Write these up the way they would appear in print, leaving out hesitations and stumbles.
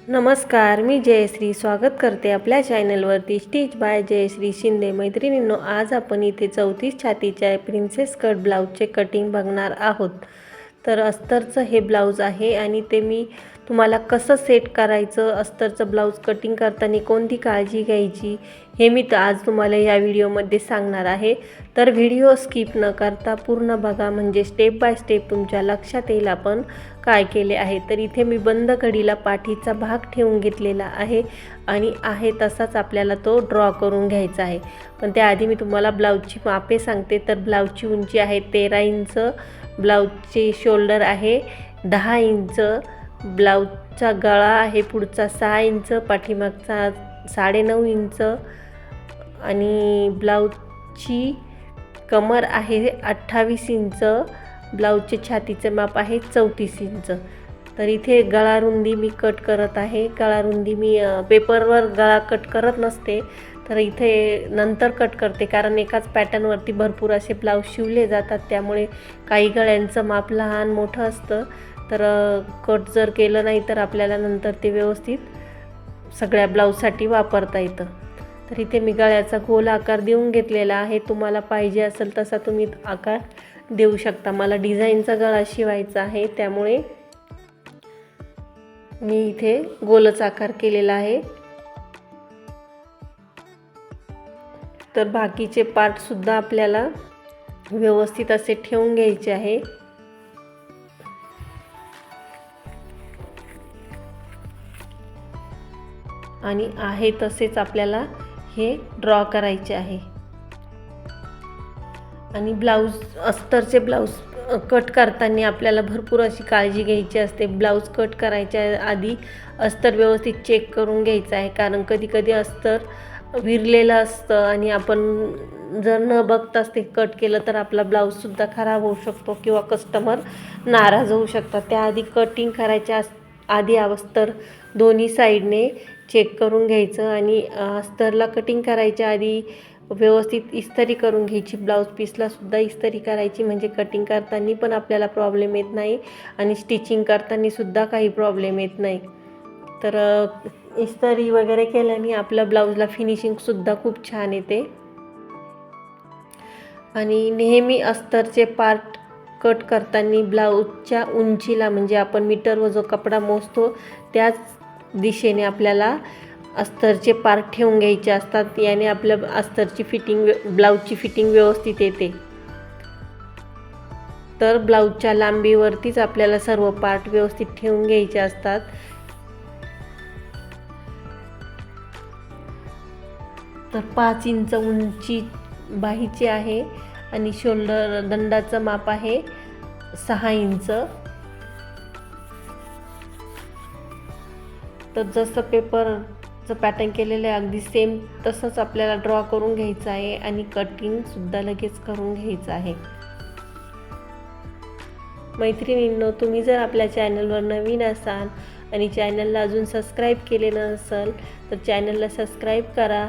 नमस्कार, मी जयश्री स्वागत करते आपल्या चॅनलवरती स्टिच बाय जयश्री शिंदे। मैत्रिणींनो, आज आपण इथे 34 छातीच्या प्रिन्सेस कट ब्लाऊजचे कटिंग बघणार आहोत। तर अस्तरचं हे ब्लाऊज आहे आणि ते मी तुम्हाला कसं सेट करायचं, अस्तरचं ब्लाऊज कटिंग करताना कोणती काळजी घ्यायची हे मी आज तुम्हाला या व्हिडिओमध्ये सांगणार आहे। तर व्हिडिओ स्किप न करता पूर्ण बघा, म्हणजे स्टेप बाय स्टेप तुमच्या लक्षात येईल आपण काय केले आहे। तर इथे मी बंद कडीला पाठीचा भाग ठेवून घेतलेला आहे आणि आहे तसाच आपल्याला तो ड्रॉ करून घ्यायचा आहे। पण त्याआधी मी तुम्हाला ब्लाऊजची मापे सांगते। तर ब्लाऊजची उंची आहे 13 इंच, ब्लाऊजचे शोल्डर आहे 10 इंच, ब्लाऊजचा गळा आहे पुढचा 6 इंच, पाठीमागचा 9.5 इंच आणि ब्लाऊजची कमर आहे 28 इंच, ब्लाऊजचे छातीचे माप आहे 34 इंच। तर इथे गळा रुंदी मी कट करत आहे। गळा रुंदी मी पेपरवर गळा कट करत नसते, तर इथे नंतर कट करते, कारण एकाच पॅटर्नवरती भरपूर असे ब्लाऊज शिवले जातात, त्यामुळे काही गळ्यांचं माप लहान मोठं असतं। तर कट जर केलं नाही तर आपल्याला नंतर ते व्यवस्थित सगळ्या ब्लाऊजसाठी वापरता येतं। तर इथे मी गळ्याचा गोल आकार देऊन घेतलेला आहे। तुम्हाला पाहिजे असेल तसा तुम्ही आकार देऊ शकता। मला डिझाईनचा गळा शिवायचा आहे, त्यामुळे मी इथे गोलच आकार केलेला आहे। तर बाकीचे पार्ट सुद्धा आपल्याला व्यवस्थित असे ठेवून घ्यायचे आहे। आणि आहे तसेच आपल्याला हे ड्रॉ करायचे आहे। आणि ब्लाऊज, अस्तरचे ब्लाऊज कट करताना आपल्याला भरपूर अशी काळजी घ्यायची असते। ब्लाऊज कट करायच्या आधी अस्तर व्यवस्थित चेक करून घ्यायचं आहे, कारण कधी अस्तर विरलेलं असतं आणि आपण जर न बघताच ते कट केलं तर आपला ब्लाऊजसुद्धा खराब होऊ शकतो किंवा कस्टमर नाराज होऊ शकतात। त्याआधी कटिंग करायच्या आधी अस्तर दोन्ही साईडने चेक करून घ्यायचं आणि अस्तरला कटिंग करायच्या आधी व्यवस्थित इस्त्री करून घ्यायची। ब्लाऊज पीसला सुद्धा इस्त्री करायची, म्हणजे कटिंग करताना पण आपल्याला प्रॉब्लेम येत नाही आणि स्टिचिंग करताना सुद्धा काही प्रॉब्लेम येत नाही। तर इस्त्री वगैरे केल्याने आपल्या ब्लाऊजला फिनिशिंगसुद्धा खूप छान येते। आणि नेहमी अस्तरचे पार्ट कट करताना ब्लाऊजच्या उंचीला, म्हणजे आपण मीटरवर जो कपडा मोजतो त्याच दिशेने आपल्याला अस्तरचे पार्ट ठेवून घ्यायचे असतात। याने आपल्या अस्तरची फिटिंग, ब्लाऊजची फिटिंग व्यवस्थित येते। तर ब्लाऊजच्या लांबीवरतीच आपल्याला सर्व पार्ट व्यवस्थित ठेवून घ्यायचे असतात। तर 5 इंच उंची बाहीची आहे आणि शोल्डर दंडाचं माप आहे 6 इंच। तर जसं पेपरचं पॅटर्न केलेलं आहे अगदी सेम तसंच आपल्याला ड्रॉ करून घ्यायचं आहे आणि कटिंगसुद्धा लगेच करून घ्यायचं आहे। मैत्रिणींनो, तुम्ही जर आपल्या चॅनलवर नवीन असाल आणि चॅनलला अजून सबस्क्राईब केले नसेल तर चॅनलला सबस्क्राईब करा।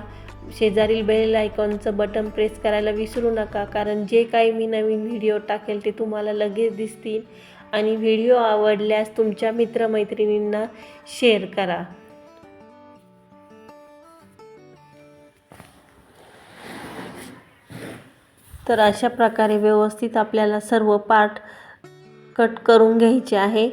शेजारील बेल आयकॉनचं बटन प्रेस करायला विसरू नका, कारण जे काही मी नवीन व्हिडिओ टाकेल ते तुम्हाला लगेच दिसतील। आणि व्हिडिओ आवडल्यास तुमच्या मित्रमैत्रिणींना शेअर करा। तर अशा प्रकारे व्यवस्थित आपल्याला सर्व पार्ट कट करून घ्यायचे आहे।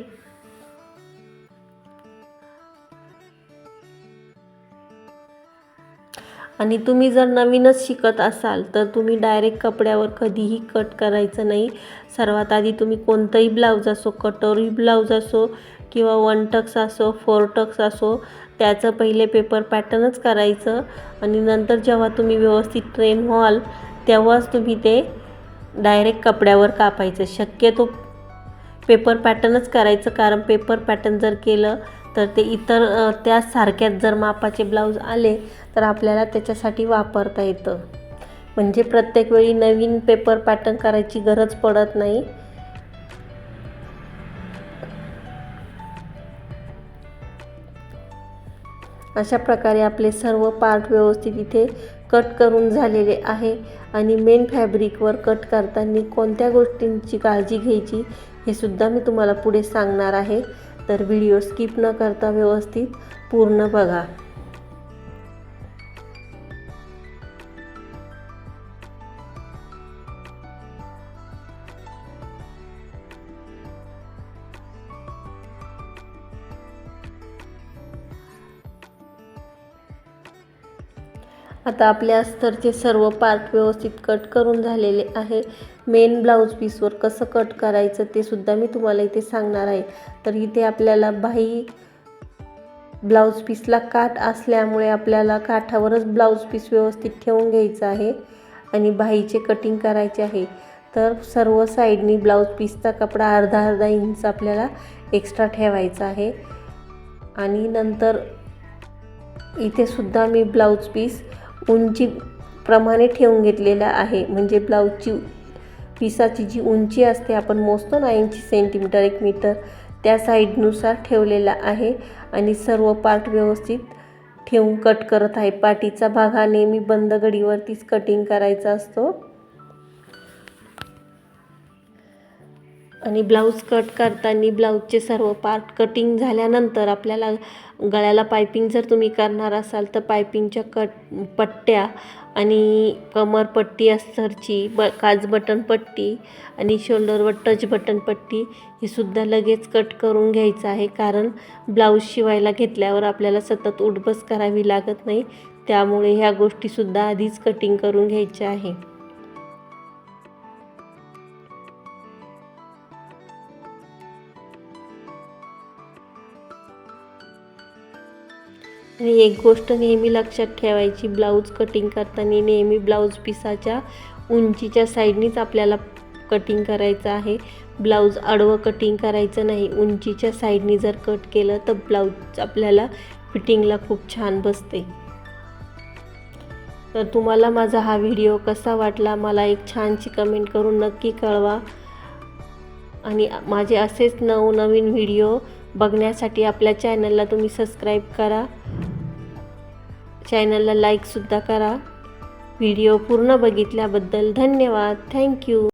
आणि तुम्ही जर नवीनच शिकत असाल तर तुम्ही डायरेक्ट कपड्यावर कधीही कट करायचं नाही। सर्वात आधी तुम्ही कोणताही ब्लाऊज असो, कटोरी ब्लाऊज असो किंवा 1 टक्स असो, 4 टक्स असो, त्याचं पहिले पेपर पॅटर्नच करायचं आणि नंतर जेव्हा तुम्ही व्यवस्थित ट्रेन व्हाल तेव्हाच तुम्ही ते डायरेक्ट कपड्यावर कापायचं। शक्यतो पेपर पॅटर्नच करायचं, कारण पेपर पॅटर्न जर केलं तर ते इतर त्यासारख्याच जर मापाचे ब्लाऊज आले तर आपल्याला त्याच्यासाठी वापरता येतं, म्हणजे प्रत्येक वेळी नवीन पेपर पॅटर्न करायची गरज पडत नाही। अशा प्रकारे आपले सर्व पार्ट व्यवस्थित इथे कट करून झालेले आहे। आणि मेन फॅब्रिकवर कट करताना कोणत्या गोष्टींची काळजी घ्यायची हे सुद्धा मी तुम्हाला पुढे सांगणार आहे। तर व्हिडिओ स्किप न करता व्यवस्थित पूर्ण बघा. आता आपल्या अस्तरचे सर्व पार्ट व्यवस्थित कट करून झालेले आहे. मेन ब्लाऊज पीसवर कसं कट करायचं ते सुद्धा मी तुम्हाला इथे सांगणार आहे. तर इथे आपल्याला बाही ब्लाऊज पीसला काठ असल्यामुळे आपल्याला काठावरच ब्लाऊज पीस व्यवस्थित ठेवून घ्यायचं आहे आणि बाहीचे कटिंग करायचे आहे. तर सर्व साईडनी ब्लाऊज पीसचा कपडा अर्धा इंच आपल्याला एक्स्ट्रा ठेवायचा आहे. आणि नंतर इथे सुद्धा मी ब्लाऊज पीस उंची प्रमाणे ठेवून घेतलेला आहे. म्हणजे ब्लाऊजची पीसाची जी उंची असते आपण मोजतो ना 80 सेंटीमीटर 1 मीटर, त्या साईडनुसार ठेवलेला आहे आणि सर्व पार्ट व्यवस्थित ठेवून कट करत आहे. पाठीचा भाग हा नेहमी बंद घडीवरतीच कटिंग करायचा असतो. आणि ब्लाऊज कट करताना ब्लाऊजचे सर्व पार्ट कटिंग झाल्यानंतर आपल्याला गळ्याला पायपिंग जर तुम्ही करणार असाल तर पायपिंगच्या पट्ट्या आणि कमरपट्टी अस्तरची काज बटन पट्टी आणि शोल्डरवर टच बटन पट्टी ही सुद्धा लगेच कट करून घ्यायचं आहे. कारण ब्लाऊज शिवायला घेतल्यावर आपल्याला सतत उठबस करावी लागत नाही, त्यामुळे ह्या गोष्टीसुद्धा आधीच कटिंग करून घ्यायच्या आहे. आणि एक गोष्ट नेहमी लक्षात ठेवायची, ब्लाऊज कटिंग करताना नेहमी ब्लाऊज पिसाच्या उंचीच्या साईडनीच आपल्याला कटिंग करायचं आहे. ब्लाऊज आडवं कटिंग करायचं नाही. उंचीच्या साईडनी जर कट केलं तर ब्लाऊज आपल्याला फिटिंगला खूप छान बसते. तर तुम्हाला माझा हा व्हिडिओ कसा वाटला मला एक छानशी कमेंट करून नक्की कळवा. आणि माझे असेच नवनवीन व्हिडिओ बघण्यासाठी आपल्या चॅनलला तुम्ही सबस्क्राईब करा, चॅनलला लाईकसुद्धा करा. व्हिडिओ पूर्ण बघितल्याबद्दल धन्यवाद. थँक्यू.